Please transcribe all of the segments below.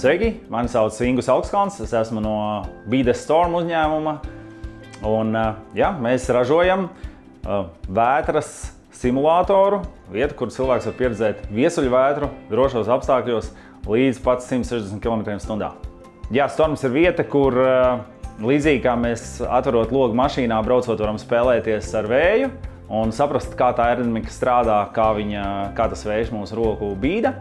Sveiki, mani sauc Ingus Augstkalns, es esmu no BeTheStorm uzņēmuma. Un, mēs ražojam vētras simulātoru, vietu, kur cilvēks var pieredzēt viesuļvētru drošos apstākļos līdz pat 160 km/h. Storms ir vieta, kur līdzīgi kā mēs atverot logu mašīnā, braucot, varam spēlēties ar vēju un saprast, kā tā aerodinamika strādā, kā tas vējš mūsu roku bīda.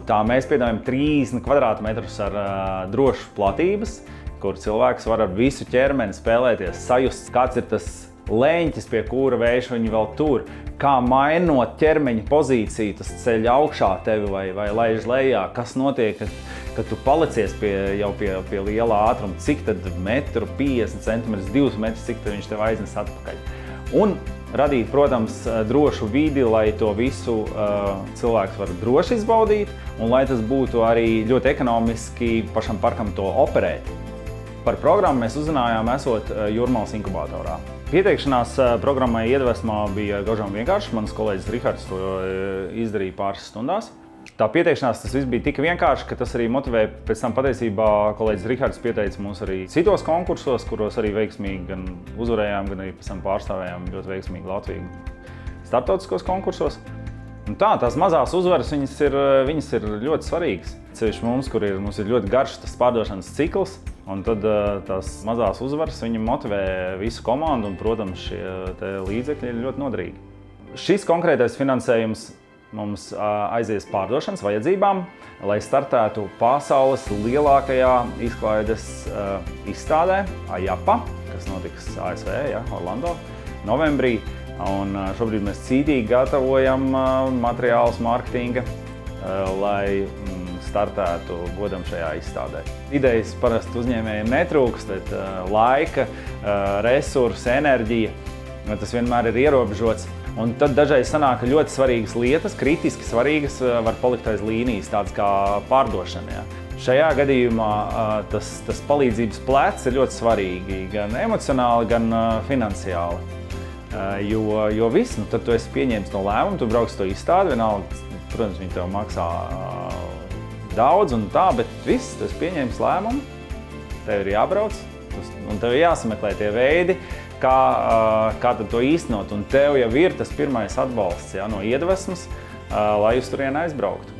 Tā mēs piedāvājam 30 kvadrātmetrus ar drošu platības, kur cilvēks var ar visu ķermeni spēlēties, sajust, kāds ir tas leņķis, pie kura vējš viņu vēl tur, kā mainot ķermeņa pozīciju, tas ceļ augšā tevi vai laiž lejā, kas notiek, kad tu palicies jau pie lielā ātruma, cik tad 1,50 cm, 2 metrus, cik tad viņš tev aiznes atpakaļ. Un radīt, protams, drošu vidi, lai to visu cilvēks var droši izbaudīt un lai tas būtu arī ļoti ekonomiski pašam parkam to operēt. Par programmu mēs uzzinājām esot Jūrmalas inkubatorā. Pieteikšanās programmai iedvesmā bija gaužām vienkārši. Mans kolēģis Rihards to izdarīja pāris stundās. Tā pieteikšanās tas viss bija tik vienkārši, ka tas arī motivēja pēc tam patiesībā kolēģis Rihards pieteica mūs arī citos konkursos, kuros arī veiksmīgi gan uzvarējām, gan arī pēc tam pārstāvējām ļoti veiksmīgi Latviju starptautiskos konkursos. Un tās mazās uzvaras, viņas ir ļoti svarīgas. Ceļš mums ir ļoti garš tas pārdošanas cikls, un tad tās mazās uzvaras motivē visu komandu, un, protams, šie līdzekļi ir ļoti noderīgi. Šis konkrētais finansējums mums aizies pārdošanas vajadzībām, lai startētu pasaules lielākajā izklaides izstādē AJAPA, kas notiks ASV, Orlando, novembrī. Un šobrīd mēs cītīgi gatavojam materiālus marketinga, lai startētu godam šajā izstādē. Idejas parasti uzņēmējiem netrūkst, bet laika, resursi, enerģija, tas vienmēr ir ierobežots. Un tad dažreiz sanāk, ka ļoti svarīgas lietas, kritiski svarīgas, var palikt aiz līnijas, tādas kā pārdošana. Šajā gadījumā tas palīdzības plecs ir ļoti svarīgi, gan emocionāli, gan finansiāli. Jo viss, tad tu esi pieņēmis no lēmumu, tu brauks to izstādi, vienalga, protams, viņi tev maksā daudz un tā, bet viss, tu esi pieņēmis lēmumu, tev ir jābrauc, un tev ir jāsameklē tie veidi, kā tad to īstenot, un tev jau ir tas pirmais atbalsts no iedvesmas, lai uz turieni aizbrauktu.